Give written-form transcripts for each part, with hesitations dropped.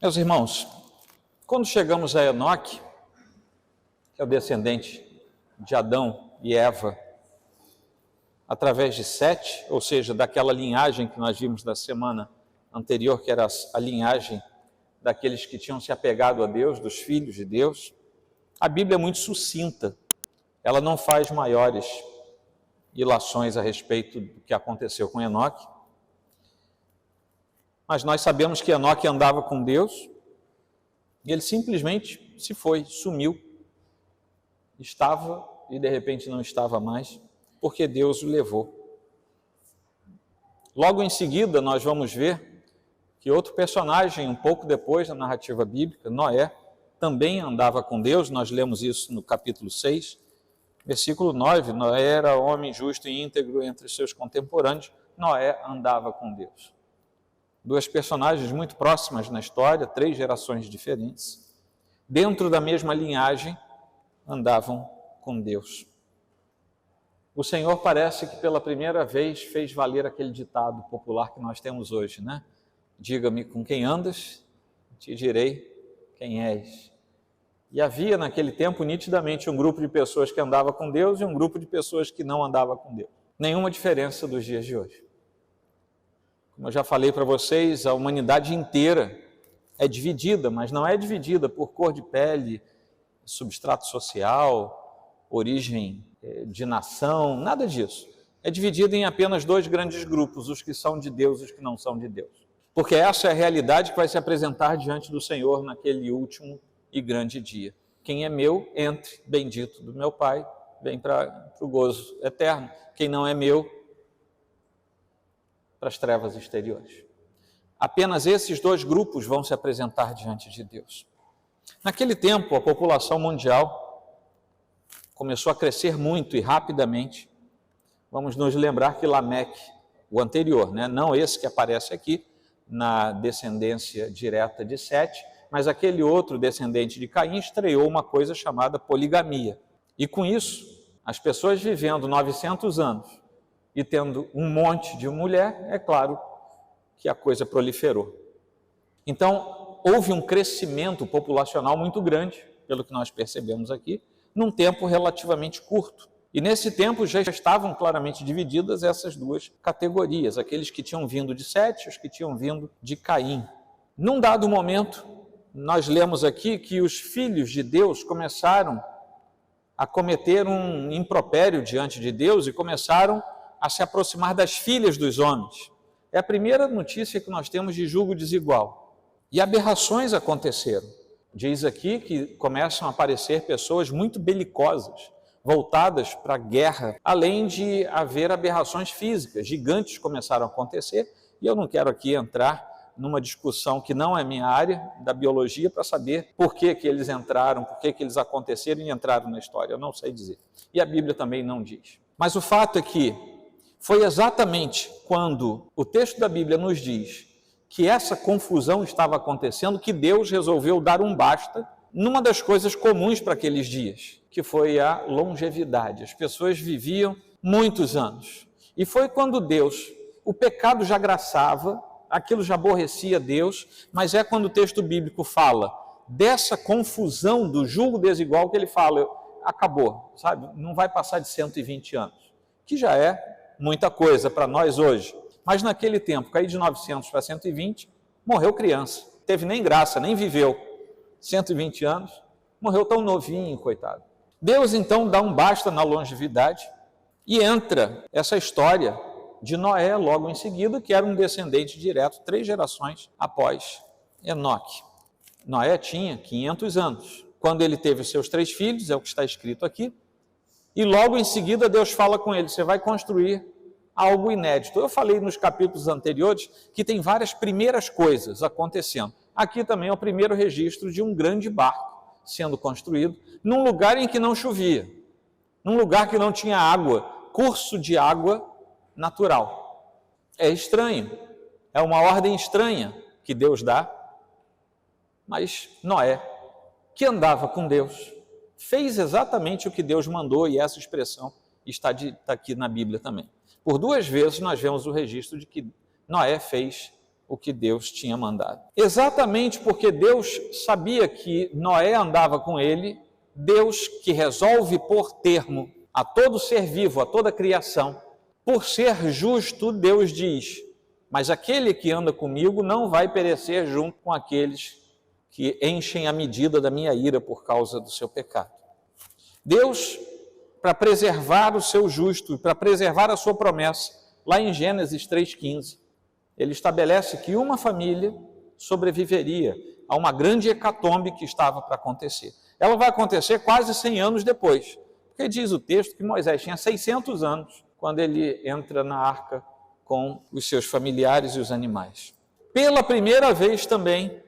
Meus irmãos, quando chegamos a Enoque, que é o descendente de Adão e Eva, através de Sete, ou seja, daquela linhagem que nós vimos na semana anterior, que era a linhagem daqueles que tinham se apegado a Deus, dos filhos de Deus, a Bíblia é muito sucinta, ela não faz maiores ilações a respeito do que aconteceu com Enoque, mas nós sabemos que Enoque andava com Deus e ele simplesmente se foi, sumiu, estava e de repente não estava mais, porque Deus o levou. Logo em seguida nós vamos ver que outro personagem, um pouco depois da narrativa bíblica, Noé, também andava com Deus. Nós lemos isso no capítulo 6, versículo 9, Noé era homem justo e íntegro entre seus contemporâneos, Noé andava com Deus. Duas personagens muito próximas na história, 3 gerações diferentes, dentro da mesma linhagem, andavam com Deus. O Senhor parece que pela primeira vez fez valer aquele ditado popular que nós temos hoje, né? Diga-me com quem andas, te direi quem és. E havia naquele tempo nitidamente um grupo de pessoas que andava com Deus e um grupo de pessoas que não andava com Deus. Nenhuma diferença dos dias de hoje. Como eu já falei para vocês, a humanidade inteira é dividida, mas não é dividida por cor de pele, substrato social, origem de nação, nada disso. É dividida em apenas 2 grandes grupos, os que são de Deus e os que não são de Deus. Porque essa é a realidade que vai se apresentar diante do Senhor naquele último e grande dia. Quem é meu, entre, bendito do meu Pai, vem para o gozo eterno. Quem não é meu, para as trevas exteriores. Apenas esses 2 grupos vão se apresentar diante de Deus. Naquele tempo, a população mundial começou a crescer muito e rapidamente. Vamos nos lembrar que Lameque, o anterior, né? Não esse que aparece aqui, na descendência direta de Sete, mas aquele outro descendente de Caim estreou uma coisa chamada poligamia. E com isso, as pessoas vivendo 900 anos e tendo um monte de mulher, é claro que a coisa proliferou. Então, houve um crescimento populacional muito grande, pelo que nós percebemos aqui, num tempo relativamente curto. E nesse tempo já estavam claramente divididas essas 2 categorias, aqueles que tinham vindo de Sete e os que tinham vindo de Caim. Num dado momento, nós lemos aqui que os filhos de Deus começaram a cometer um impropério diante de Deus e começaram a se aproximar das filhas dos homens. É a primeira notícia que nós temos de julgo desigual. E aberrações aconteceram. Diz aqui que começam a aparecer pessoas muito belicosas, voltadas para a guerra, além de haver aberrações físicas. Gigantes começaram a acontecer, e eu não quero aqui entrar numa discussão que não é minha área, da biologia, para saber por que eles entraram, por que eles aconteceram e entraram na história. Eu não sei dizer. E a Bíblia também não diz. Mas o fato é que foi exatamente quando o texto da Bíblia nos diz que essa confusão estava acontecendo que Deus resolveu dar um basta numa das coisas comuns para aqueles dias, que foi a longevidade. As pessoas viviam muitos anos. E foi quando Deus, o pecado já graçava, aquilo já aborrecia Deus, mas é quando o texto bíblico fala dessa confusão do julgo desigual que ele fala, acabou, sabe? Não vai passar de 120 anos, que já é muita coisa para nós hoje. Mas naquele tempo, cair de 900 para 120, morreu criança. Teve nem graça, nem viveu 120 anos, morreu tão novinho, coitado. Deus então dá um basta na longevidade e entra essa história de Noé logo em seguida, que era um descendente direto, 3 gerações após Enoque. Noé tinha 500 anos. Quando ele teve seus 3 filhos, é o que está escrito aqui, e logo em seguida Deus fala com ele, você vai construir algo inédito. Eu falei nos capítulos anteriores que tem várias primeiras coisas acontecendo. Aqui também é o primeiro registro de um grande barco sendo construído num lugar em que não chovia, num lugar que não tinha água, curso de água natural. É estranho, é uma ordem estranha que Deus dá, mas Noé, que andava com Deus, fez exatamente o que Deus mandou, e essa expressão está aqui na Bíblia também. Por 2 vezes nós vemos o registro de que Noé fez o que Deus tinha mandado. Exatamente porque Deus sabia que Noé andava com ele, Deus que resolve pôr termo a todo ser vivo, a toda criação, por ser justo, Deus diz: mas aquele que anda comigo não vai perecer junto com aqueles que enchem a medida da minha ira por causa do seu pecado. Deus, para preservar o seu justo, para preservar a sua promessa, lá em Gênesis 3,15, ele estabelece que uma família sobreviveria a uma grande hecatombe que estava para acontecer. Ela vai acontecer quase 100 anos depois, porque diz o texto que Moisés tinha 600 anos quando ele entra na arca com os seus familiares e os animais. Pela primeira vez também,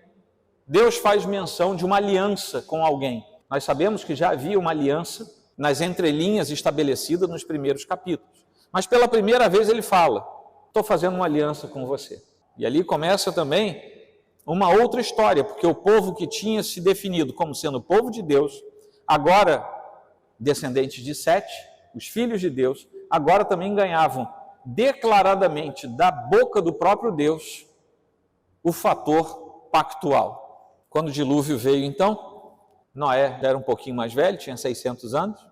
Deus faz menção de uma aliança com alguém. Nós sabemos que já havia uma aliança nas entrelinhas estabelecida nos primeiros capítulos. Mas pela primeira vez ele fala: estou fazendo uma aliança com você. E ali começa também uma outra história, porque o povo que tinha se definido como sendo o povo de Deus, agora descendentes de Sete, os filhos de Deus, agora também ganhavam declaradamente da boca do próprio Deus o fator pactual. Quando o dilúvio veio, então, Noé era um pouquinho mais velho, tinha 600 anos,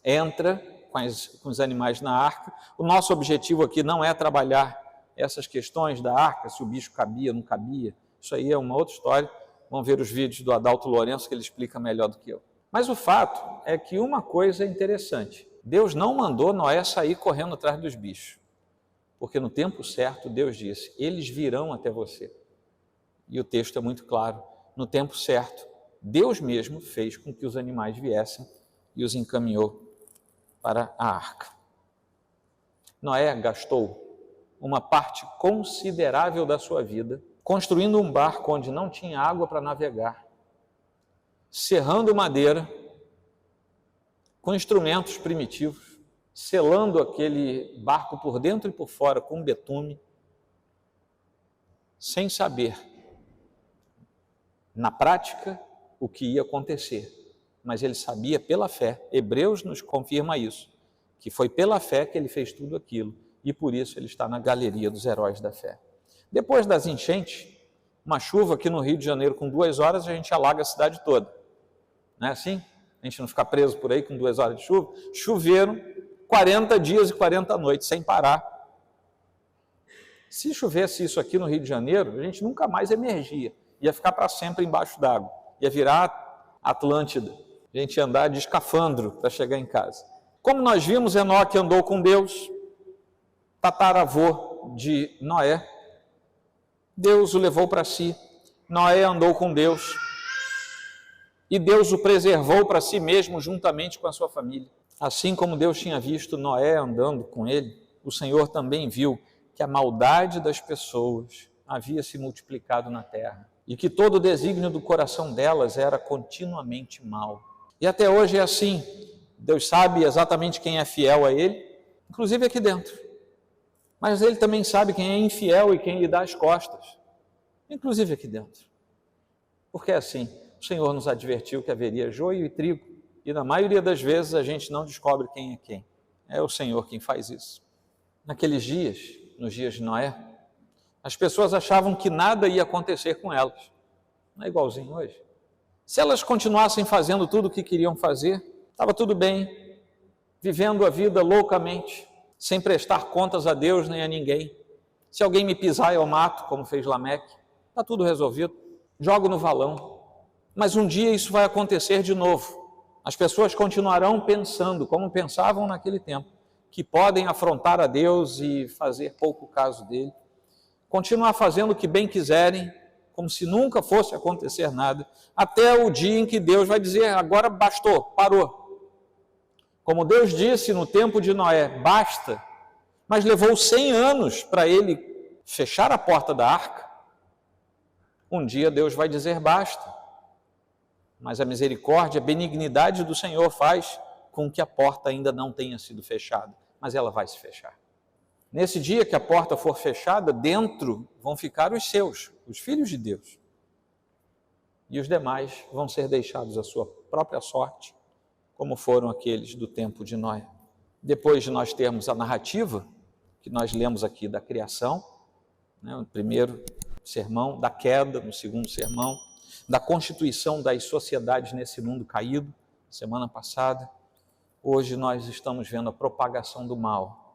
entra com os animais na arca. O nosso objetivo aqui não é trabalhar essas questões da arca, se o bicho cabia, não cabia, isso aí é uma outra história. Vão ver os vídeos do Adalto Lourenço que ele explica melhor do que eu. Mas o fato é que uma coisa é interessante: Deus não mandou Noé sair correndo atrás dos bichos, porque no tempo certo Deus disse: eles virão até você. E o texto é muito claro: no tempo certo, Deus mesmo fez com que os animais viessem e os encaminhou para a arca. Noé gastou uma parte considerável da sua vida construindo um barco onde não tinha água para navegar, serrando madeira com instrumentos primitivos, selando aquele barco por dentro e por fora com betume, sem saber, na prática, o que ia acontecer. Mas ele sabia pela fé. Hebreus nos confirma isso, que foi pela fé que ele fez tudo aquilo, e por isso ele está na galeria dos heróis da fé. Depois das enchentes, uma chuva aqui no Rio de Janeiro, com 2 horas, a gente alaga a cidade toda. Não é assim? A gente não fica preso por aí com 2 horas de chuva. Choveram 40 dias e 40 noites, sem parar. Se chovesse isso aqui no Rio de Janeiro, a gente nunca mais emergia. Ia ficar para sempre embaixo d'água. Ia virar Atlântida. A gente ia andar de escafandro para chegar em casa. Como nós vimos, Enoque andou com Deus, tataravô de Noé. Deus o levou para si. Noé andou com Deus. E Deus o preservou para si mesmo, juntamente com a sua família. Assim como Deus tinha visto Noé andando com ele, o Senhor também viu que a maldade das pessoas havia se multiplicado na terra e que todo o desígnio do coração delas era continuamente mau. E até hoje é assim. Deus sabe exatamente quem é fiel a Ele, inclusive aqui dentro. Mas Ele também sabe quem é infiel e quem lhe dá as costas, inclusive aqui dentro. Porque é assim, o Senhor nos advertiu que haveria joio e trigo, e na maioria das vezes a gente não descobre quem é quem. É o Senhor quem faz isso. Naqueles dias, nos dias de Noé, as pessoas achavam que nada ia acontecer com elas. Não é igualzinho hoje. Se elas continuassem fazendo tudo o que queriam fazer, estava tudo bem, vivendo a vida loucamente, sem prestar contas a Deus nem a ninguém. Se alguém me pisar, eu mato, como fez Lameque. Está tudo resolvido. Jogo no valão. Mas um dia isso vai acontecer de novo. As pessoas continuarão pensando, como pensavam naquele tempo, que podem afrontar a Deus e fazer pouco caso dele. Continuar fazendo o que bem quiserem, como se nunca fosse acontecer nada, até o dia em que Deus vai dizer: agora bastou, parou. Como Deus disse no tempo de Noé, basta, mas levou 100 anos para ele fechar a porta da arca. Um dia Deus vai dizer basta, mas a misericórdia, a benignidade do Senhor faz com que a porta ainda não tenha sido fechada, mas ela vai se fechar. Nesse dia que a porta for fechada, dentro vão ficar os seus, os filhos de Deus. E os demais vão ser deixados à sua própria sorte, como foram aqueles do tempo de Noé. Depois de nós termos a narrativa, que nós lemos aqui da criação, né? O primeiro sermão da queda, no segundo sermão, da constituição das sociedades nesse mundo caído, semana passada. Hoje nós estamos vendo a propagação do mal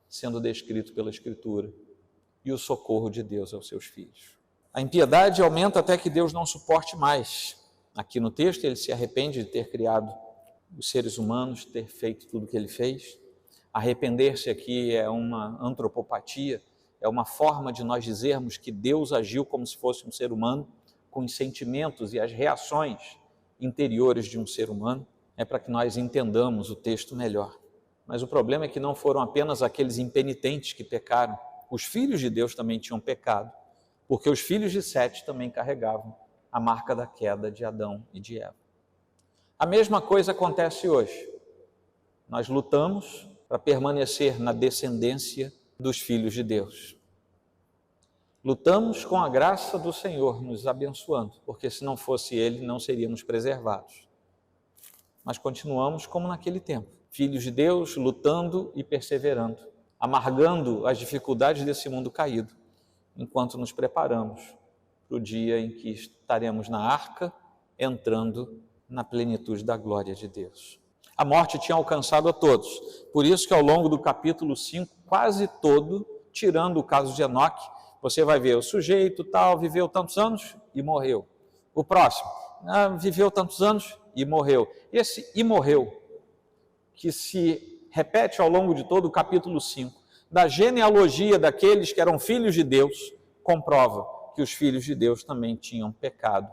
sendo descrito pela Escritura e o socorro de Deus aos seus filhos. A impiedade aumenta até que Deus não suporte mais. Aqui no texto ele se arrepende de ter criado os seres humanos, ter feito tudo o que ele fez. Arrepender-se aqui é uma antropopatia, é uma forma de nós dizermos que Deus agiu como se fosse um ser humano, com os sentimentos e as reações interiores de um ser humano. É para que nós entendamos o texto melhor. Mas o problema é que não foram apenas aqueles impenitentes que pecaram. Os filhos de Deus também tinham pecado, porque os filhos de Sete também carregavam a marca da queda de Adão e de Eva. A mesma coisa acontece hoje. Nós lutamos para permanecer na descendência dos filhos de Deus. Lutamos com a graça do Senhor nos abençoando, porque se não fosse Ele, não seríamos preservados. Mas continuamos como naquele tempo, filhos de Deus lutando e perseverando, amargando as dificuldades desse mundo caído, enquanto nos preparamos para o dia em que estaremos na arca, entrando na plenitude da glória de Deus. A morte tinha alcançado a todos, por isso que ao longo do capítulo 5, quase todo, tirando o caso de Enoque, você vai ver o sujeito tal, viveu tantos anos e morreu. O próximo, viveu tantos anos e morreu. Esse "e morreu", que se repete ao longo de todo o capítulo 5, da genealogia daqueles que eram filhos de Deus, comprova que os filhos de Deus também tinham pecado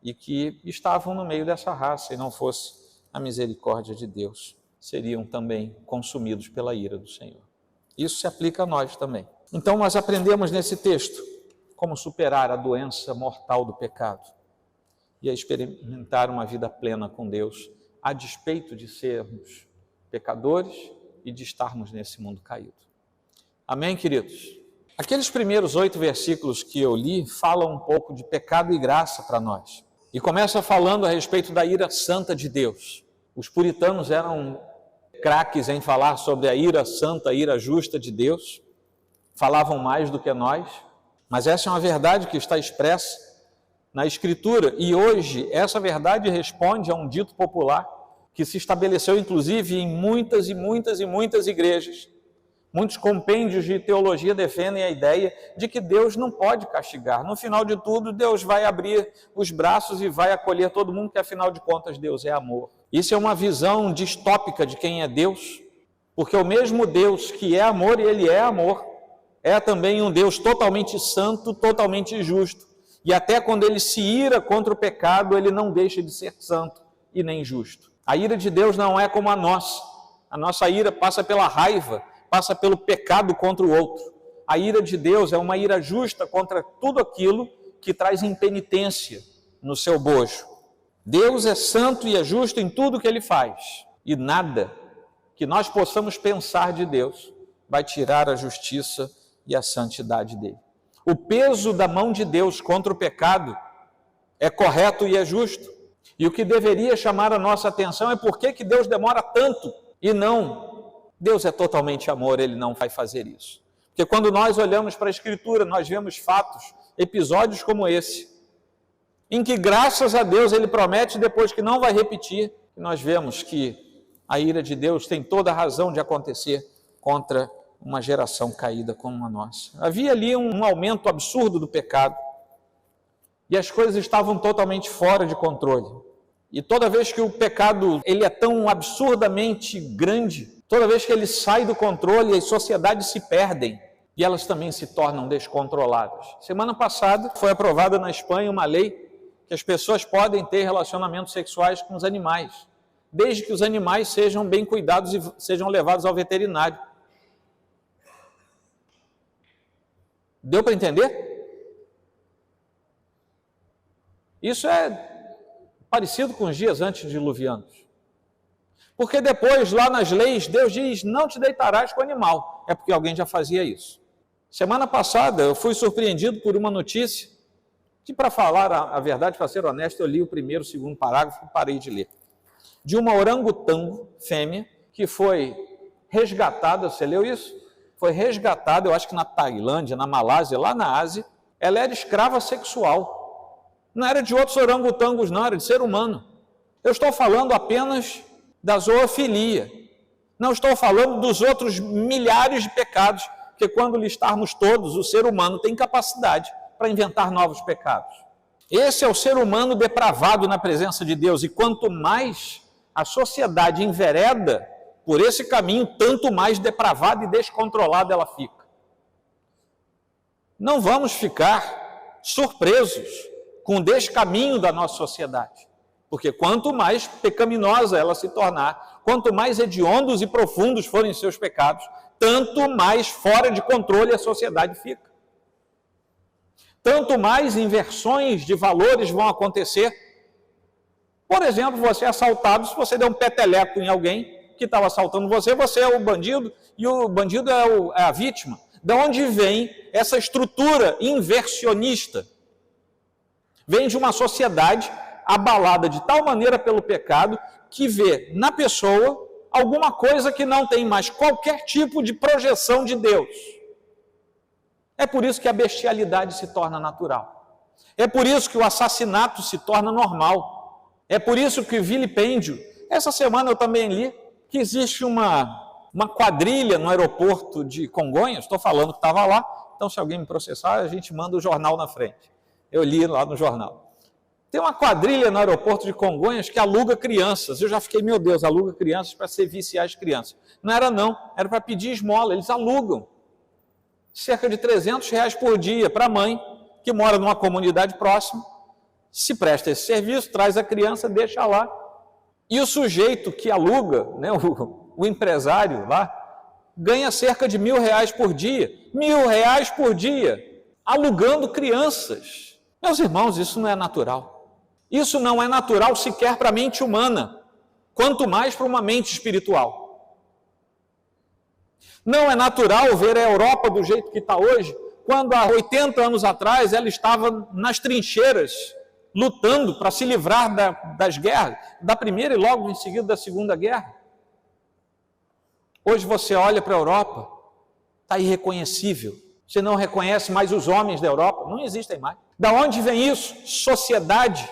e que estavam no meio dessa raça, e não fosse a misericórdia de Deus, seriam também consumidos pela ira do Senhor. Isso se aplica a nós também. Então nós aprendemos nesse texto como superar a doença mortal do pecado e a experimentar uma vida plena com Deus, a despeito de sermos pecadores e de estarmos nesse mundo caído. Amém, queridos? Aqueles primeiros 8 versículos que eu li falam um pouco de pecado e graça para nós. E começa falando a respeito da ira santa de Deus. Os puritanos eram craques em falar sobre a ira santa, a ira justa de Deus. Falavam mais do que nós, mas essa é uma verdade que está expressa na Escritura. E hoje essa verdade responde a um dito popular que se estabeleceu inclusive em muitas igrejas. Muitos compêndios de teologia defendem a ideia de que Deus não pode castigar. No final de tudo, Deus vai abrir os braços e vai acolher todo mundo, que afinal de contas Deus é amor. Isso é uma visão distópica de quem é Deus, porque o mesmo Deus que é amor, e Ele é amor, é também um Deus totalmente santo, totalmente justo. E até quando Ele se ira contra o pecado, Ele não deixa de ser santo e nem justo. A ira de Deus não é como a nossa. A nossa ira passa pela raiva, passa pelo pecado contra o outro. A ira de Deus é uma ira justa contra tudo aquilo que traz impenitência no seu bojo. Deus é santo e é justo em tudo que Ele faz. E nada que nós possamos pensar de Deus vai tirar a justiça e a santidade dele. O peso da mão de Deus contra o pecado é correto e é justo. E o que deveria chamar a nossa atenção é por que Deus demora tanto e não... Deus é totalmente amor, Ele não vai fazer isso. Porque quando nós olhamos para a Escritura, nós vemos fatos, episódios como esse, em que graças a Deus Ele promete depois que não vai repetir, e nós vemos que a ira de Deus tem toda a razão de acontecer contra uma geração caída como a nossa. Havia ali um aumento absurdo do pecado, e as coisas estavam totalmente fora de controle. E toda vez que o pecado ele é tão absurdamente grande, toda vez que ele sai do controle, as sociedades se perdem e elas também se tornam descontroladas. Semana passada foi aprovada na Espanha uma lei que as pessoas podem ter relacionamentos sexuais com os animais, desde que os animais sejam bem cuidados e sejam levados ao veterinário. Deu para entender? Isso é parecido com os dias antediluvianos. Porque depois, lá nas leis, Deus diz, não te deitarás com o animal. É porque alguém já fazia isso. Semana passada, eu fui surpreendido por uma notícia, que para falar a verdade, para ser honesto, eu li o primeiro, o segundo parágrafo e parei de ler. De uma orangotango fêmea, que foi resgatada, você leu isso? foi resgatada, eu acho que na Tailândia, na Malásia, lá na Ásia. Ela era escrava sexual. Não era de outros orangotangos, não, era de ser humano. Eu estou falando apenas da zoofilia. Não estou falando dos outros milhares de pecados, porque quando listarmos todos, o ser humano tem capacidade para inventar novos pecados. Esse é o ser humano depravado na presença de Deus, e quanto mais a sociedade envereda por esse caminho, tanto mais depravada e descontrolada ela fica. Não vamos ficar surpresos com o descaminho da nossa sociedade, porque quanto mais pecaminosa ela se tornar, quanto mais hediondos e profundos forem seus pecados, tanto mais fora de controle a sociedade fica. Tanto mais inversões de valores vão acontecer. Por exemplo, você é assaltado, se você der um peteleco em alguém que estava assaltando você, você é o bandido e o bandido é a vítima. De onde vem essa estrutura inversionista? Vem de uma sociedade abalada de tal maneira pelo pecado que vê na pessoa alguma coisa que não tem mais qualquer tipo de projeção de Deus. É por isso que a bestialidade se torna natural. É por isso que o assassinato se torna normal. É por isso que o vilipêndio... Essa semana eu também li que existe uma quadrilha no aeroporto de Congonhas, estou falando que estava lá, então se alguém me processar, a gente manda o jornal na frente. Eu li lá no jornal. Tem uma quadrilha no aeroporto de Congonhas que aluga crianças. Eu já fiquei, meu Deus, aluga crianças para ser viciar as crianças. Não era não, era para pedir esmola, eles alugam. Cerca de R$300 por dia para a mãe, que mora numa comunidade próxima, se presta esse serviço, traz a criança, deixa lá. E o sujeito que aluga, né, o empresário lá, ganha cerca de R$1.000 por dia. R$1.000 por dia, alugando crianças. Meus irmãos, isso não é natural. Isso não é natural sequer para a mente humana, quanto mais para uma mente espiritual. Não é natural ver a Europa do jeito que está hoje, quando há 80 anos atrás ela estava nas trincheiras, lutando para se livrar das guerras, da primeira e logo em seguida da segunda guerra. Hoje você olha para a Europa, está irreconhecível. Você não reconhece mais os homens da Europa, não existem mais. Da onde vem isso? Sociedade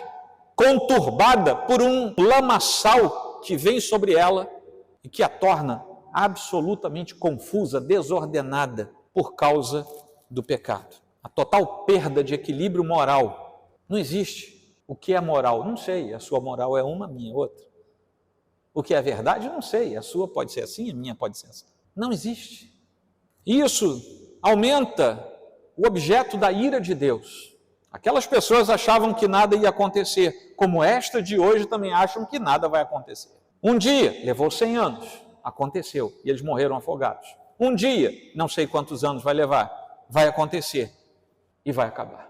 conturbada por um lamaçal que vem sobre ela e que a torna absolutamente confusa, desordenada por causa do pecado. A total perda de equilíbrio moral. Não existe. O que é moral? Não sei. A sua moral é uma, a minha é outra. O que é verdade? Não sei. A sua pode ser assim, a minha pode ser assim. Não existe. Isso aumenta o objeto da ira de Deus. Aquelas pessoas achavam que nada ia acontecer, como esta de hoje também acham que nada vai acontecer. Um dia, levou 100 anos, aconteceu, e eles morreram afogados. Um dia, não sei quantos anos vai levar, vai acontecer e vai acabar.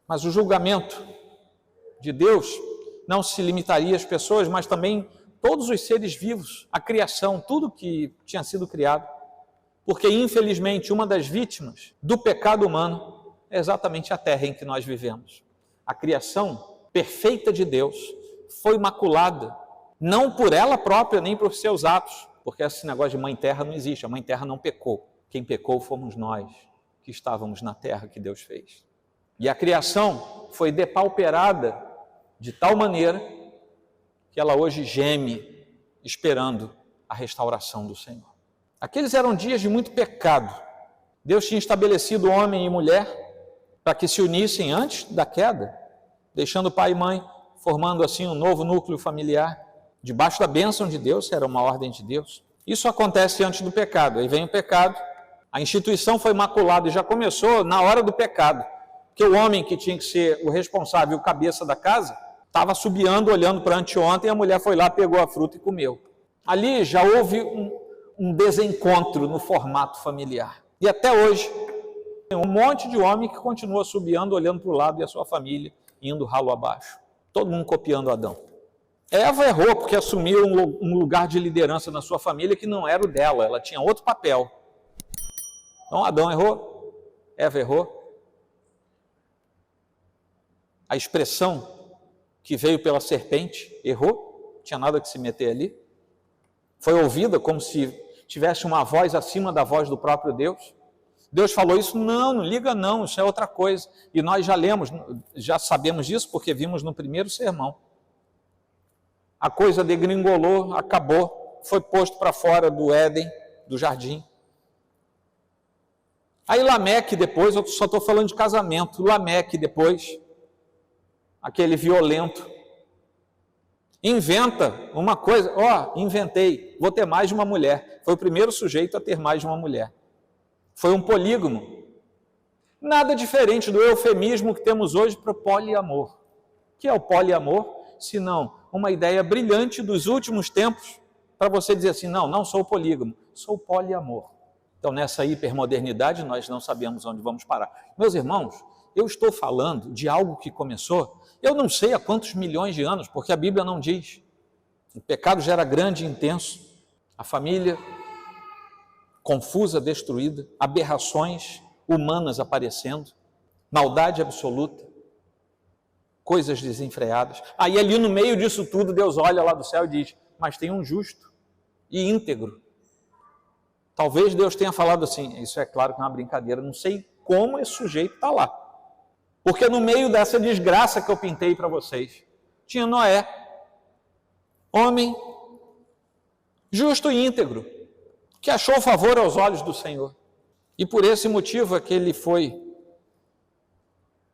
Mas o julgamento de Deus não se limitaria às pessoas, mas também todos os seres vivos, a criação, tudo que tinha sido criado. Porque, infelizmente, uma das vítimas do pecado humano é exatamente a terra em que nós vivemos. A criação perfeita de Deus foi maculada, não por ela própria, nem por seus atos, porque esse negócio de mãe terra não existe, a mãe terra não pecou. Quem pecou fomos nós, que estávamos na terra que Deus fez. E a criação foi depauperada de tal maneira que ela hoje geme, esperando a restauração do Senhor. Aqueles eram dias de muito pecado. Deus tinha estabelecido homem e mulher para que se unissem antes da queda, deixando pai e mãe, formando assim um novo núcleo familiar, debaixo da bênção de Deus, era uma ordem de Deus. Isso acontece antes do pecado, aí vem o pecado, a instituição foi maculada e já começou na hora do pecado, porque o homem que tinha que ser o responsável, o cabeça da casa, estava assobiando, olhando para anteontem, e a mulher foi lá, pegou a fruta e comeu. Ali já houve um desencontro no formato familiar. E até hoje, tem um monte de homem que continua assobiando, olhando para o lado e a sua família indo ralo abaixo. Todo mundo copiando Adão. Eva errou porque assumiu um lugar de liderança na sua família que não era o dela, ela tinha outro papel. Então Adão errou, Eva errou. A expressão que veio pela serpente errou, não tinha nada que se meter ali. Foi ouvida como se tivesse uma voz acima da voz do próprio Deus? Deus falou isso? Não, não liga não, isso é outra coisa. E nós já lemos, já sabemos disso porque vimos no primeiro sermão. A coisa degringolou, acabou, foi posto para fora do Éden, do jardim. Aí Lameque depois, eu só estou falando de casamento, Lameque depois, aquele violento, inventa uma coisa, inventei, vou ter mais de uma mulher. Foi o primeiro sujeito a ter mais de uma mulher. Foi um polígamo. Nada diferente do eufemismo que temos hoje para o poliamor. O que é o poliamor? Senão uma ideia brilhante dos últimos tempos para você dizer assim, não sou polígamo, sou poliamor. Então, nessa hipermodernidade, nós não sabemos onde vamos parar. Meus irmãos, eu estou falando de algo que começou, eu não sei há quantos milhões de anos, porque a Bíblia não diz. O pecado já era grande e intenso. A família confusa, destruída, aberrações humanas aparecendo, maldade absoluta, coisas desenfreadas. Aí ali no meio disso tudo, Deus olha lá do céu e diz, mas tem um justo e íntegro. Talvez Deus tenha falado assim, isso é claro que é uma brincadeira, não sei como esse sujeito está lá. Porque no meio dessa desgraça que eu pintei para vocês, tinha Noé, homem justo e íntegro, que achou favor aos olhos do Senhor. E por esse motivo é que ele foi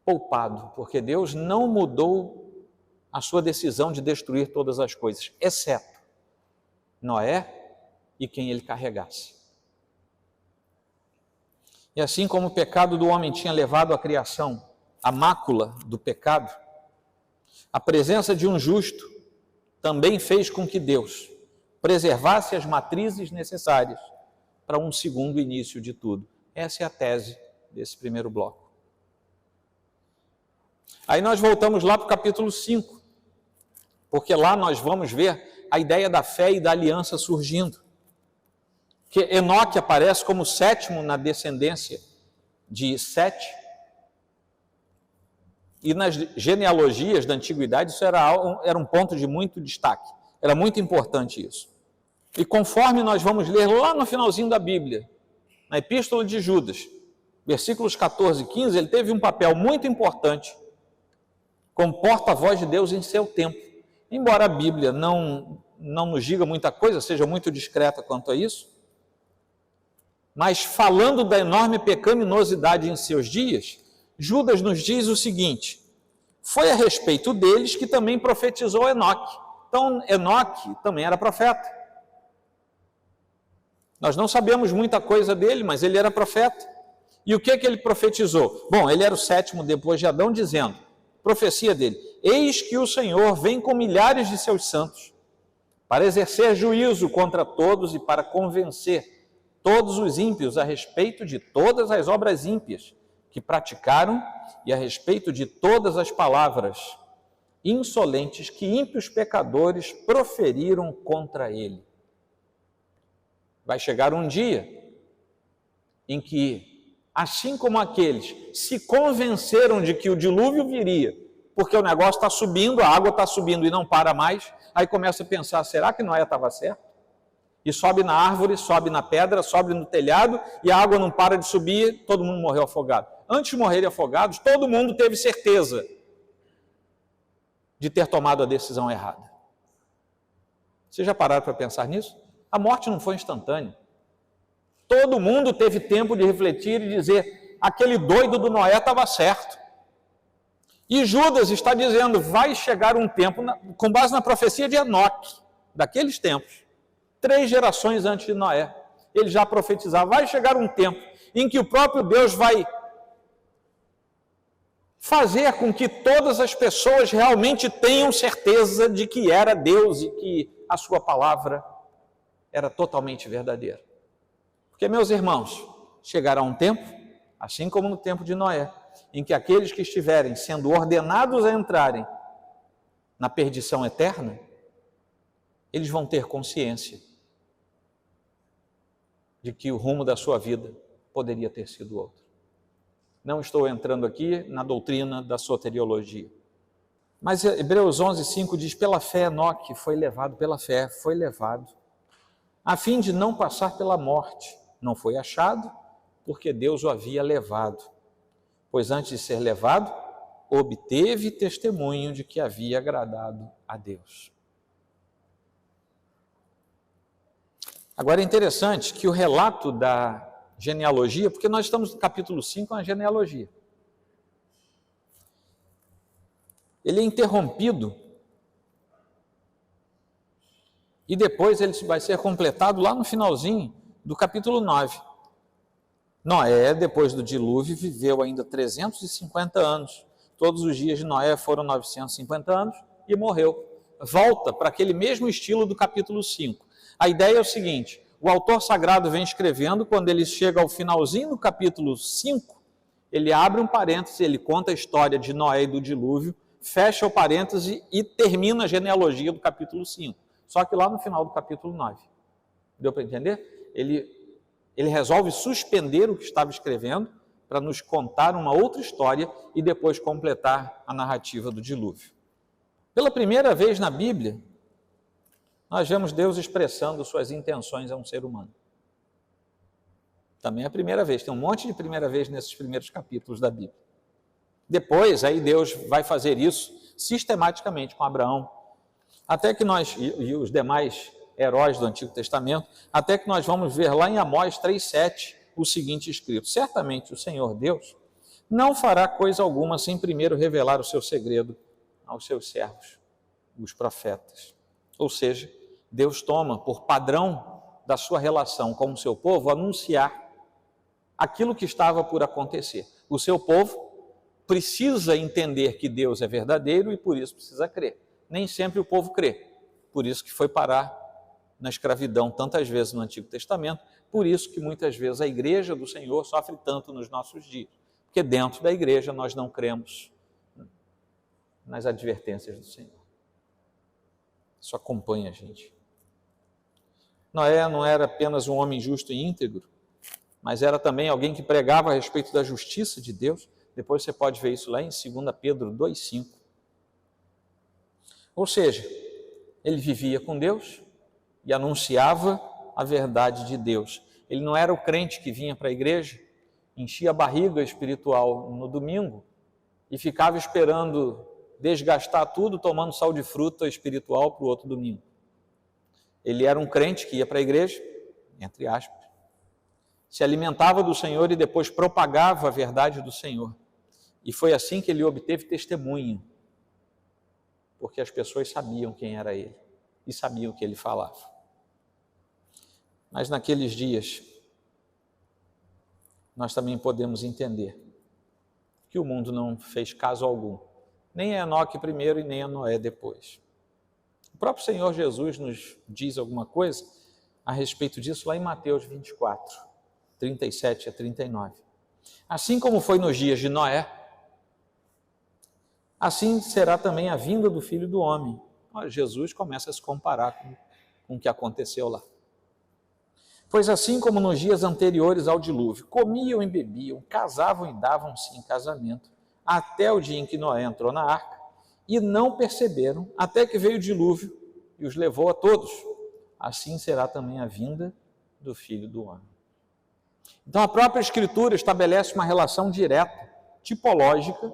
poupado, porque Deus não mudou a sua decisão de destruir todas as coisas, exceto Noé e quem ele carregasse. E assim como o pecado do homem tinha levado à criação, a mácula do pecado, a presença de um justo também fez com que Deus preservasse as matrizes necessárias para um segundo início de tudo. Essa é a tese desse primeiro bloco. Aí nós voltamos lá para o capítulo 5, porque lá nós vamos ver a ideia da fé e da aliança surgindo. Que Enoque aparece como sétimo na descendência de Sete, e nas genealogias da antiguidade isso era um ponto de muito destaque, era muito importante isso. E conforme nós vamos ler lá no finalzinho da Bíblia, na Epístola de Judas, versículos 14 e 15, ele teve um papel muito importante como porta-voz de Deus em seu tempo. Embora a Bíblia não nos diga muita coisa, seja muito discreta quanto a isso, mas falando da enorme pecaminosidade em seus dias, Judas nos diz o seguinte, foi a respeito deles que também profetizou Enoque. Então, Enoque também era profeta. Nós não sabemos muita coisa dele, mas ele era profeta. E o que ele profetizou? Bom, ele era o sétimo depois de Adão, dizendo, profecia dele, eis que o Senhor vem com milhares de seus santos, para exercer juízo contra todos e para convencer todos os ímpios a respeito de todas as obras ímpias que praticaram e a respeito de todas as palavras insolentes que ímpios pecadores proferiram contra ele. Vai chegar um dia em que, assim como aqueles se convenceram de que o dilúvio viria, porque o negócio está subindo, a água está subindo e não para mais, aí começa a pensar, será que Noé estava certo? E sobe na árvore, sobe na pedra, sobe no telhado, e a água não para de subir, todo mundo morreu afogado. Antes de morrerem afogados, todo mundo teve certeza de ter tomado a decisão errada. Vocês já pararam para pensar nisso? A morte não foi instantânea. Todo mundo teve tempo de refletir e dizer, aquele doido do Noé estava certo. E Judas está dizendo, vai chegar um tempo, com base na profecia de Enoque, daqueles tempos, 3 gerações antes de Noé, ele já profetizava, vai chegar um tempo em que o próprio Deus vai fazer com que todas as pessoas realmente tenham certeza de que era Deus e que a sua palavra era totalmente verdadeira. Porque, meus irmãos, chegará um tempo, assim como no tempo de Noé, em que aqueles que estiverem sendo ordenados a entrarem na perdição eterna, eles vão ter consciência de que o rumo da sua vida poderia ter sido outro. Não estou entrando aqui na doutrina da soteriologia. Mas Hebreus 11:5 diz, pela fé Enoque foi levado, pela fé foi levado a fim de não passar pela morte. Não foi achado, porque Deus o havia levado. Pois antes de ser levado, obteve testemunho de que havia agradado a Deus. Agora é interessante que o relato da genealogia, porque nós estamos no capítulo 5, uma genealogia. Ele é interrompido e depois ele vai ser completado lá no finalzinho do capítulo 9. Noé, depois do dilúvio, viveu ainda 350 anos. Todos os dias de Noé foram 950 anos e morreu. Volta para aquele mesmo estilo do capítulo 5. A ideia é o seguinte: o autor sagrado vem escrevendo, quando ele chega ao finalzinho do capítulo 5, ele abre um parêntese, ele conta a história de Noé e do dilúvio, fecha o parêntese e termina a genealogia do capítulo 5. Só que lá no final do capítulo 9. Deu para entender? Ele resolve suspender o que estava escrevendo para nos contar uma outra história e depois completar a narrativa do dilúvio. Pela primeira vez na Bíblia, nós vemos Deus expressando suas intenções a um ser humano. Também é a primeira vez, tem um monte de primeira vez nesses primeiros capítulos da Bíblia. Depois, aí Deus vai fazer isso sistematicamente com Abraão, até que nós, e os demais heróis do Antigo Testamento, até que nós vamos ver lá em Amós 3,7 o seguinte escrito: certamente o Senhor Deus não fará coisa alguma sem primeiro revelar o seu segredo aos seus servos, os profetas. Ou seja, Deus toma por padrão da sua relação com o seu povo anunciar aquilo que estava por acontecer. O seu povo precisa entender que Deus é verdadeiro e por isso precisa crer. Nem sempre o povo crê, por isso que foi parar na escravidão tantas vezes no Antigo Testamento, por isso que muitas vezes a igreja do Senhor sofre tanto nos nossos dias, porque dentro da igreja nós não cremos nas advertências do Senhor. Isso acompanha a gente. Noé não era apenas um homem justo e íntegro, mas era também alguém que pregava a respeito da justiça de Deus. Depois você pode ver isso lá em 2 Pedro 2,5. Ou seja, ele vivia com Deus e anunciava a verdade de Deus. Ele não era o crente que vinha para a igreja, enchia a barriga espiritual no domingo e ficava esperando desgastar tudo, tomando sal de fruta espiritual para o outro domingo. Ele era um crente que ia para a igreja, entre aspas, se alimentava do Senhor e depois propagava a verdade do Senhor. E foi assim que ele obteve testemunho, porque as pessoas sabiam quem era ele e sabiam o que ele falava. Mas naqueles dias, nós também podemos entender que o mundo não fez caso algum, nem a Enoque primeiro e nem a Noé depois. O próprio Senhor Jesus nos diz alguma coisa a respeito disso lá em Mateus 24, 37 a 39. Assim como foi nos dias de Noé, assim será também a vinda do Filho do Homem. Jesus começa a se comparar com o que aconteceu lá. Pois assim como nos dias anteriores ao dilúvio, comiam e bebiam, casavam e davam-se em casamento, até o dia em que Noé entrou na arca, e não perceberam, até que veio o dilúvio e os levou a todos. Assim será também a vinda do Filho do Homem. Então a própria Escritura estabelece uma relação direta, tipológica,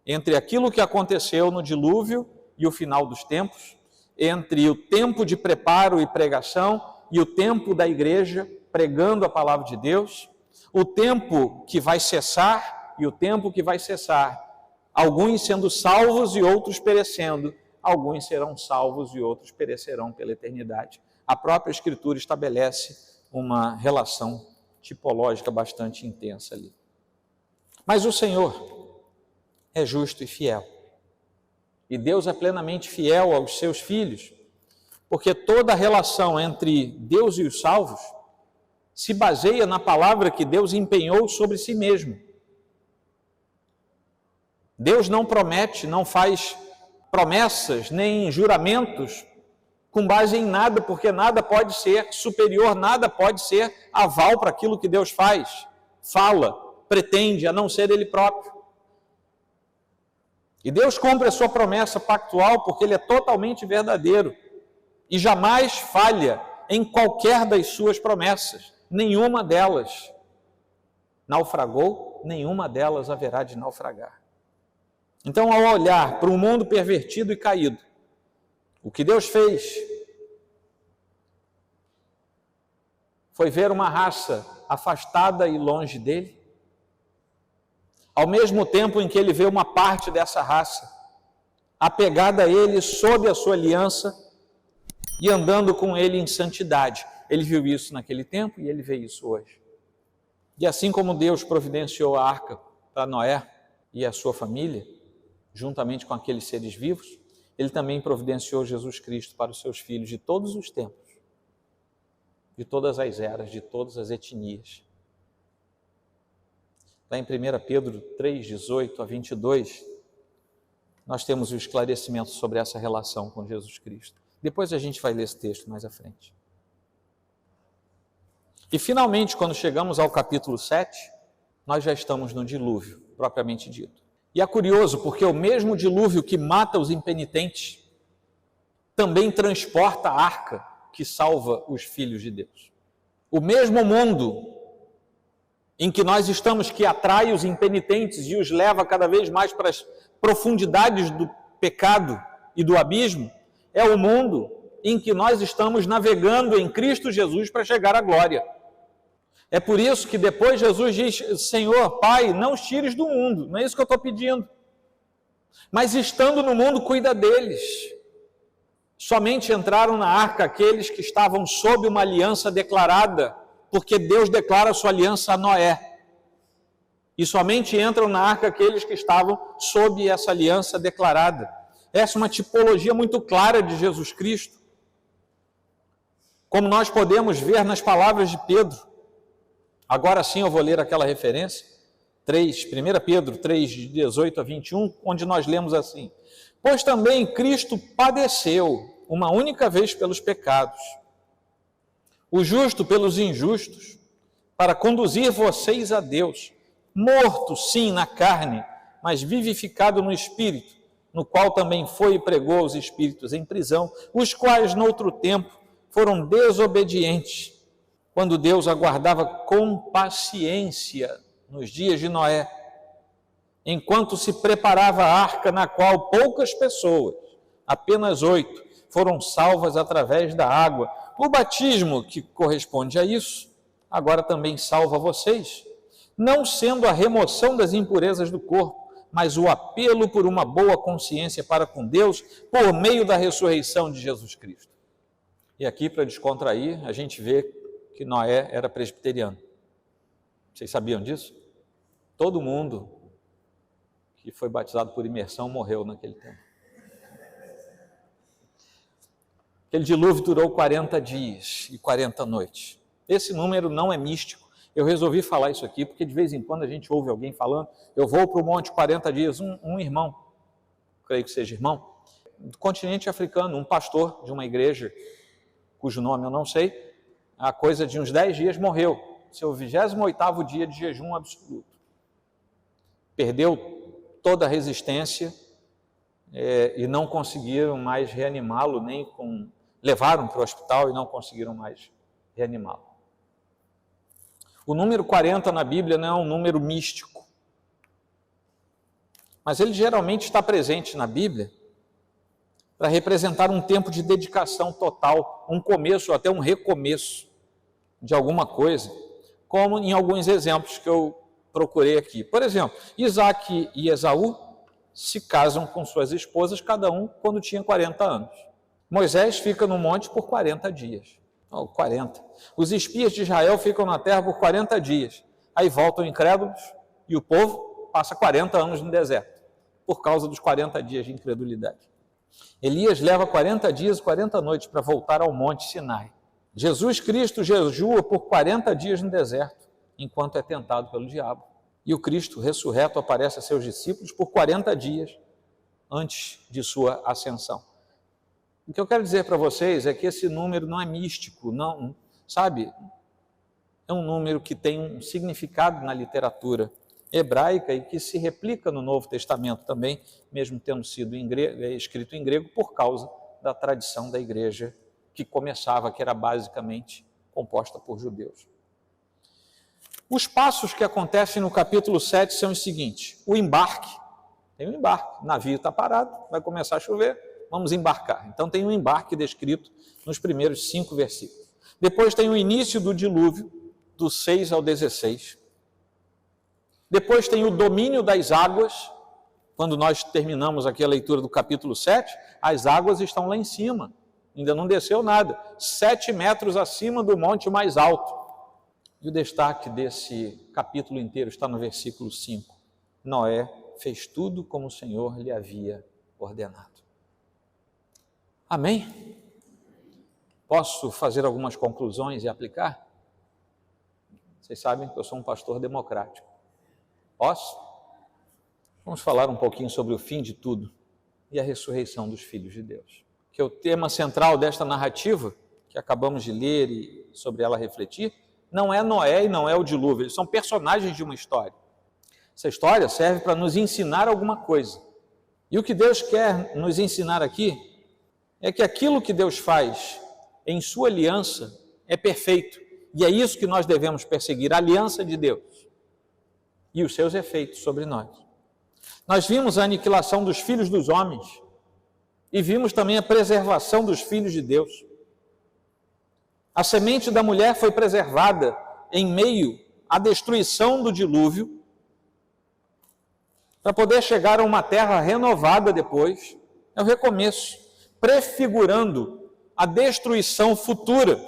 entre aquilo que aconteceu no dilúvio e o final dos tempos, entre o tempo de preparo e pregação e o tempo da igreja pregando a palavra de Deus, o tempo que vai cessar e o tempo que vai cessar, alguns sendo salvos e outros perecendo, alguns serão salvos e outros perecerão pela eternidade. A própria Escritura estabelece uma relação tipológica bastante intensa ali. Mas o Senhor é justo e fiel. E Deus é plenamente fiel aos seus filhos, porque toda a relação entre Deus e os salvos se baseia na palavra que Deus empenhou sobre si mesmo. Deus não promete, não faz promessas, nem juramentos com base em nada, porque nada pode ser superior, nada pode ser aval para aquilo que Deus faz, fala, pretende, a não ser Ele próprio. E Deus cumpre a sua promessa pactual porque Ele é totalmente verdadeiro e jamais falha em qualquer das suas promessas. Nenhuma delas naufragou, nenhuma delas haverá de naufragar. Então, ao olhar para um mundo pervertido e caído, o que Deus fez foi ver uma raça afastada e longe dele, ao mesmo tempo em que ele vê uma parte dessa raça apegada a ele, sob a sua aliança e andando com ele em santidade. Ele viu isso naquele tempo e ele vê isso hoje. E assim como Deus providenciou a arca para Noé e a sua família, juntamente com aqueles seres vivos, ele também providenciou Jesus Cristo para os seus filhos de todos os tempos, de todas as eras, de todas as etnias. Lá em 1 Pedro 3, 18 a 22, nós temos o esclarecimento sobre essa relação com Jesus Cristo. Depois a gente vai ler esse texto mais à frente. E finalmente, quando chegamos ao capítulo 7, nós já estamos no dilúvio, propriamente dito. E é curioso, porque o mesmo dilúvio que mata os impenitentes também transporta a arca que salva os filhos de Deus. O mesmo mundo em que nós estamos, que atrai os impenitentes e os leva cada vez mais para as profundidades do pecado e do abismo, é o mundo em que nós estamos navegando em Cristo Jesus para chegar à glória. É por isso que depois Jesus diz: Senhor, Pai, não os tires do mundo, não é isso que eu estou pedindo, mas estando no mundo, cuida deles. Somente entraram na arca aqueles que estavam sob uma aliança declarada, porque Deus declara a sua aliança a Noé. E somente entram na arca aqueles que estavam sob essa aliança declarada. Essa é uma tipologia muito clara de Jesus Cristo, como nós podemos ver nas palavras de Pedro. Agora sim eu vou ler aquela referência, 1 Pedro 3, de 18 a 21, onde nós lemos assim: Pois também Cristo padeceu uma única vez pelos pecados, o justo pelos injustos, para conduzir vocês a Deus, morto sim na carne, mas vivificado no Espírito, no qual também foi e pregou os espíritos em prisão, os quais noutro tempo foram desobedientes, quando Deus aguardava com paciência nos dias de Noé, enquanto se preparava a arca, na qual poucas pessoas, apenas 8, foram salvas através da água. O batismo, que corresponde a isso, agora também salva vocês, não sendo a remoção das impurezas do corpo, mas o apelo por uma boa consciência para com Deus, por meio da ressurreição de Jesus Cristo. E aqui, para descontrair, a gente vê que Noé era presbiteriano. Vocês sabiam disso? Todo mundo que foi batizado por imersão morreu naquele tempo. Aquele dilúvio durou 40 dias e 40 noites. Esse número não é místico. Eu resolvi falar isso aqui porque de vez em quando a gente ouve alguém falando: eu vou para o monte 40 dias. Um irmão, creio que seja irmão, do continente africano, um pastor de uma igreja, cujo nome eu não sei, há coisa de uns 10 dias morreu, seu 28º dia de jejum absoluto. Perdeu toda a resistência e não conseguiram mais reanimá-lo, levaram para o hospital e não conseguiram mais reanimá-lo. O número 40 na Bíblia não é um número místico, mas ele geralmente está presente na Bíblia para representar um tempo de dedicação total, um começo, até um recomeço de alguma coisa, como em alguns exemplos que eu procurei aqui. Por exemplo, Isaac e Esaú se casam com suas esposas, cada um quando tinha 40 anos. Moisés fica no monte por 40 dias. 40. Os espias de Israel ficam na terra por 40 dias. Aí voltam incrédulos e o povo passa 40 anos no deserto, por causa dos 40 dias de incredulidade. Elias leva 40 dias e 40 noites para voltar ao monte Sinai. Jesus Cristo jejua por 40 dias no deserto, enquanto é tentado pelo diabo. E o Cristo ressurreto aparece a seus discípulos por 40 dias antes de sua ascensão. O que eu quero dizer para vocês é que esse número não é místico, não, sabe? É um número que tem um significado na literatura hebraica e que se replica no Novo Testamento também, mesmo tendo sido escrito em grego, por causa da tradição da igreja que começava, que era basicamente composta por judeus. Os passos que acontecem no capítulo 7 são os seguintes: o embarque, tem um embarque, o navio está parado, vai começar a chover, vamos embarcar. Então tem um embarque descrito nos primeiros 5 versículos. Depois tem o início do dilúvio, do 6 ao 16. Depois tem o domínio das águas. Quando nós terminamos aqui a leitura do capítulo 7, as águas estão lá em cima, ainda não desceu nada, 7 metros acima do monte mais alto. E o destaque desse capítulo inteiro está no versículo 5. Noé fez tudo como o Senhor lhe havia ordenado. Amém? Posso fazer algumas conclusões e aplicar? Vocês sabem que eu sou um pastor democrático. Posso? Vamos falar um pouquinho sobre o fim de tudo e a ressurreição dos filhos de Deus. Que é o tema central desta narrativa, que acabamos de ler e sobre ela refletir, não é Noé e não é o dilúvio, eles são personagens de uma história. Essa história serve para nos ensinar alguma coisa. E o que Deus quer nos ensinar aqui é que aquilo que Deus faz em sua aliança é perfeito. E é isso que nós devemos perseguir, a aliança de Deus e os seus efeitos sobre nós. Nós vimos a aniquilação dos filhos dos homens e vimos também a preservação dos filhos de Deus. A semente da mulher foi preservada em meio à destruição do dilúvio, para poder chegar a uma terra renovada depois, é o recomeço, prefigurando a destruição futura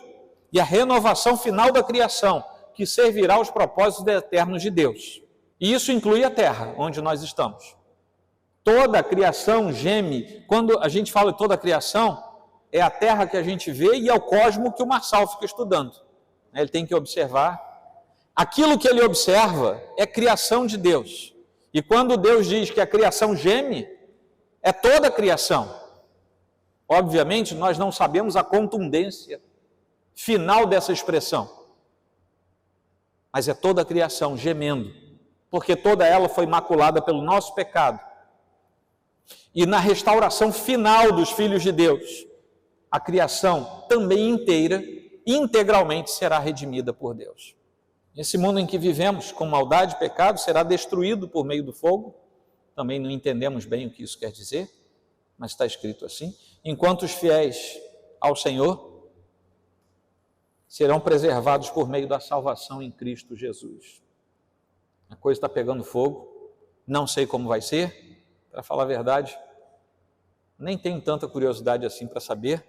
e a renovação final da criação, que servirá aos propósitos eternos de Deus. E isso inclui a terra, onde nós estamos. Toda a criação geme. Quando a gente fala de toda a criação, é a terra que a gente vê e é o cosmo que o Marçal fica estudando. Ele tem que observar. Aquilo que ele observa é criação de Deus. E quando Deus diz que a criação geme, é toda a criação. Obviamente, nós não sabemos a contundência final dessa expressão. Mas é toda a criação gemendo, porque toda ela foi maculada pelo nosso pecado. E na restauração final dos filhos de Deus, a criação também inteira, integralmente será redimida por Deus. Esse mundo em que vivemos, com maldade e pecado, será destruído por meio do fogo. Também não entendemos bem o que isso quer dizer, mas está escrito assim. Enquanto os fiéis ao Senhor serão preservados por meio da salvação em Cristo Jesus. A coisa está pegando fogo, não sei como vai ser, para falar a verdade, nem tenho tanta curiosidade assim para saber,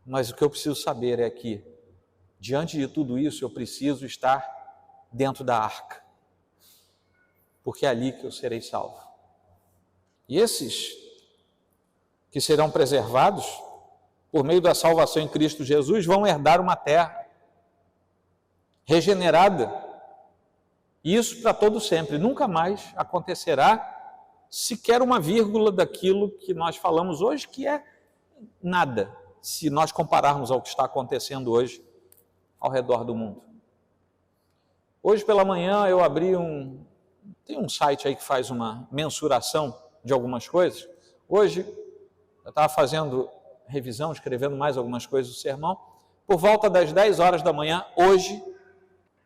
mas o que eu preciso saber é que, diante de tudo isso, eu preciso estar dentro da arca, porque é ali que eu serei salvo. E esses que serão preservados por meio da salvação em Cristo Jesus vão herdar uma terra regenerada, e isso para todo sempre. Nunca mais acontecerá sequer uma vírgula daquilo que nós falamos hoje, que é nada, se nós compararmos ao que está acontecendo hoje ao redor do mundo. Hoje pela manhã eu abri tem um site aí que faz uma mensuração de algumas coisas. Hoje eu estava fazendo revisão, escrevendo mais algumas coisas do sermão. Por volta das 10 horas da manhã, hoje,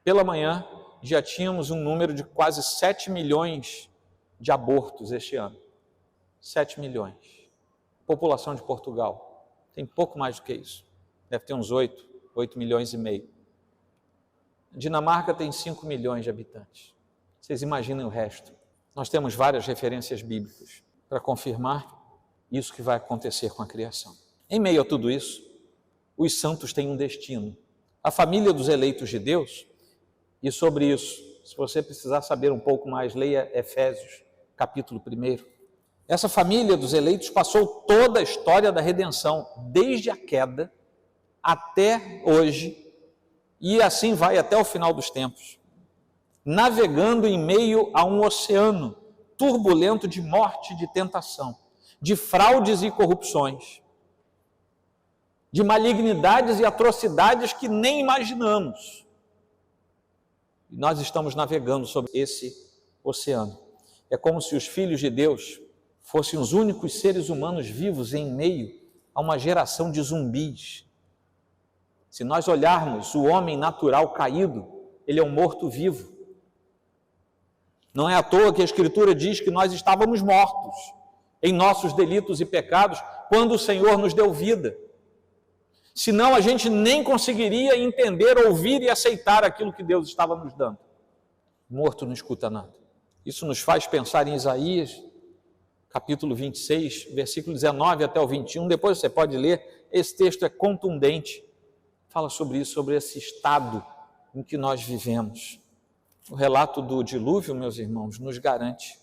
pela manhã, já tínhamos um número de quase 7 milhões de abortos este ano. 7 milhões. População de Portugal tem pouco mais do que isso. Deve ter uns 8 milhões e meio. Dinamarca tem 5 milhões de habitantes. Vocês imaginem o resto. Nós temos várias referências bíblicas para confirmar isso que vai acontecer com a criação. Em meio a tudo isso, os santos têm um destino. A família dos eleitos de Deus, e sobre isso, se você precisar saber um pouco mais, leia Efésios, capítulo 1. Essa família dos eleitos passou toda a história da redenção, desde a queda até hoje, e assim vai até o final dos tempos, navegando em meio a um oceano turbulento de morte e de tentação, de fraudes e corrupções, de malignidades e atrocidades que nem imaginamos. E nós estamos navegando sobre esse oceano. É como se os filhos de Deus fossem os únicos seres humanos vivos em meio a uma geração de zumbis. Se nós olharmos o homem natural caído, ele é um morto-vivo. Não é à toa que a Escritura diz que nós estávamos mortos em nossos delitos e pecados quando o Senhor nos deu vida. Senão a gente nem conseguiria entender, ouvir e aceitar aquilo que Deus estava nos dando. Morto não escuta nada. Isso nos faz pensar em Isaías, capítulo 26, versículo 19 até o 21. Depois você pode ler, esse texto é contundente. Fala sobre isso, sobre esse estado em que nós vivemos. O relato do dilúvio, meus irmãos, nos garante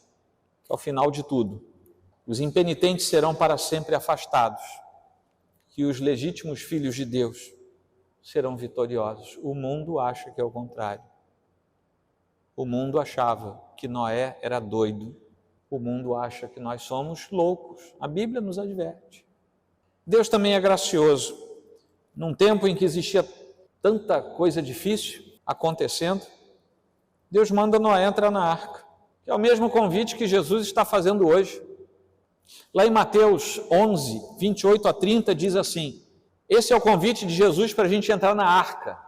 que ao final de tudo, os impenitentes serão para sempre afastados, que os legítimos filhos de Deus serão vitoriosos. O mundo acha que é o contrário. O mundo achava que Noé era doido. O mundo acha que nós somos loucos. A Bíblia nos adverte. Deus também é gracioso. Num tempo em que existia tanta coisa difícil acontecendo, Deus manda Noé entrar na arca, que é o mesmo convite que Jesus está fazendo hoje. Lá em Mateus 11, 28 a 30, diz assim: esse é o convite de Jesus para a gente entrar na arca.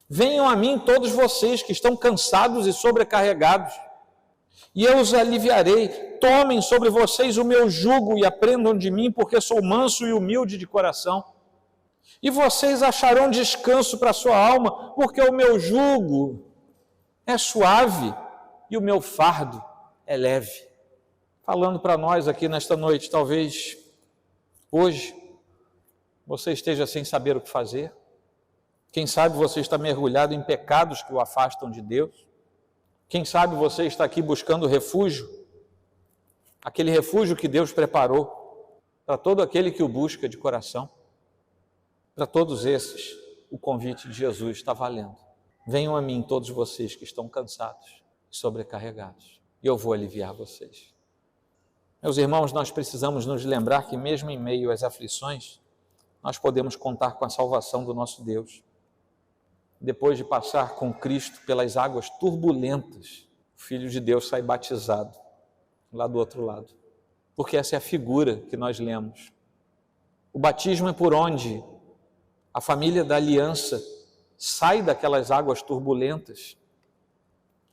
Venham a mim todos vocês que estão cansados e sobrecarregados, e eu os aliviarei. Tomem sobre vocês o meu jugo e aprendam de mim, porque sou manso e humilde de coração. E vocês acharão descanso para a sua alma, porque o meu jugo é suave e o meu fardo é leve. Falando para nós aqui nesta noite, talvez hoje você esteja sem saber o que fazer. Quem sabe você está mergulhado em pecados que o afastam de Deus. Quem sabe você está aqui buscando refúgio, aquele refúgio que Deus preparou para todo aquele que o busca de coração. Para todos esses, o convite de Jesus está valendo. Venham a mim todos vocês que estão cansados e sobrecarregados, e eu vou aliviar vocês. Meus irmãos, nós precisamos nos lembrar que mesmo em meio às aflições, nós podemos contar com a salvação do nosso Deus. Depois de passar com Cristo pelas águas turbulentas, o Filho de Deus sai batizado lá do outro lado, porque essa é a figura que nós lemos. O batismo é por onde a família da aliança sai daquelas águas turbulentas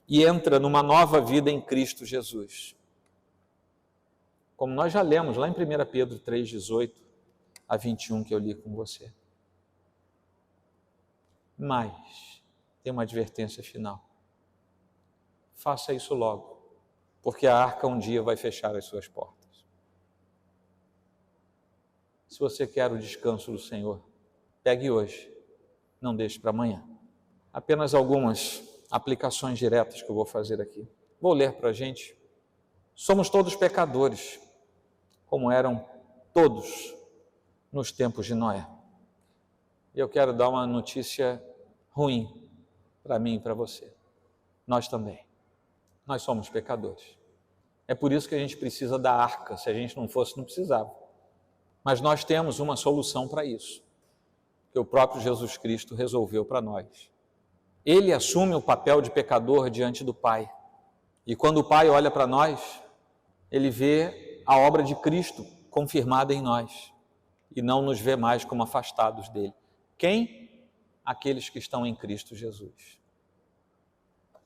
e entra numa nova vida em Cristo Jesus. Como nós já lemos lá em 1 Pedro 3, 18 a 21, que eu li com você. Mas tem uma advertência final. Faça isso logo, porque a arca um dia vai fechar as suas portas. Se você quer o descanso do Senhor, pegue hoje, não deixe para amanhã. Apenas algumas aplicações diretas que eu vou fazer aqui. Vou ler para a gente. Somos todos pecadores, como eram todos nos tempos de Noé. E eu quero dar uma notícia ruim para mim e para você. Nós também. Nós somos pecadores. É por isso que a gente precisa da arca. Se a gente não fosse, não precisava. Mas nós temos uma solução para isso, que o próprio Jesus Cristo resolveu para nós. Ele assume o papel de pecador diante do Pai. E quando o Pai olha para nós, ele vê a obra de Cristo confirmada em nós e não nos vê mais como afastados dele. Quem? Aqueles que estão em Cristo Jesus.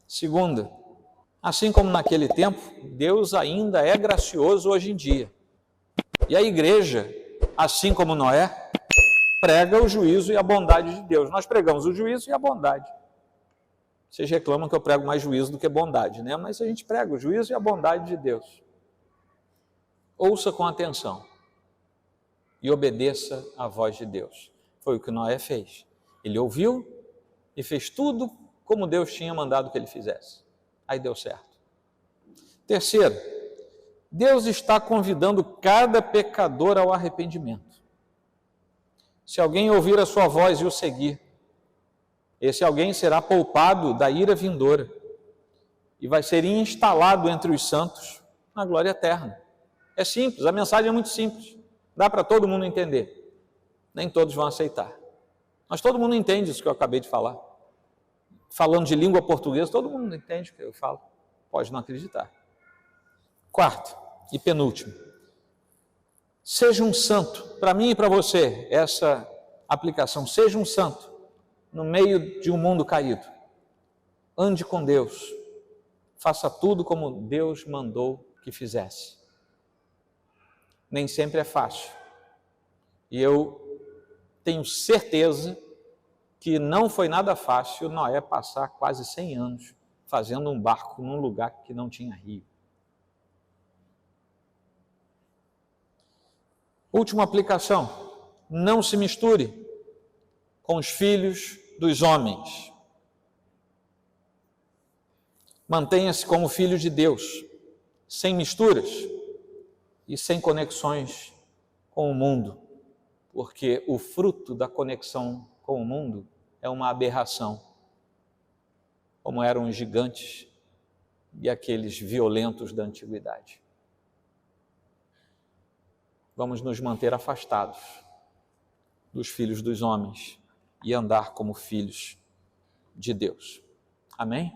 Segunda, assim como naquele tempo, Deus ainda é gracioso hoje em dia. E a igreja, assim como Noé, prega o juízo e a bondade de Deus. Nós pregamos o juízo e a bondade. Vocês reclamam que eu prego mais juízo do que bondade, né? Mas a gente prega o juízo e a bondade de Deus. Ouça com atenção e obedeça à voz de Deus. Foi o que Noé fez. Ele ouviu e fez tudo como Deus tinha mandado que ele fizesse. Aí deu certo. Terceiro, Deus está convidando cada pecador ao arrependimento. Se alguém ouvir a sua voz e o seguir, esse alguém será poupado da ira vindoura e vai ser instalado entre os santos na glória eterna. É simples, a mensagem é muito simples. Dá para todo mundo entender. Nem todos vão aceitar. Mas todo mundo entende isso que eu acabei de falar. Falando de língua portuguesa, todo mundo entende o que eu falo. Pode não acreditar. Quarto e penúltimo. Seja um santo, para mim e para você, essa aplicação, seja um santo no meio de um mundo caído. Ande com Deus, faça tudo como Deus mandou que fizesse. Nem sempre é fácil. E eu tenho certeza que não foi nada fácil Noé passar quase 100 anos fazendo um barco num lugar que não tinha rio. Última aplicação, não se misture com os filhos dos homens. Mantenha-se como filho de Deus, sem misturas e sem conexões com o mundo, porque o fruto da conexão com o mundo é uma aberração, como eram os gigantes e aqueles violentos da antiguidade. Vamos nos manter afastados dos filhos dos homens e andar como filhos de Deus. Amém?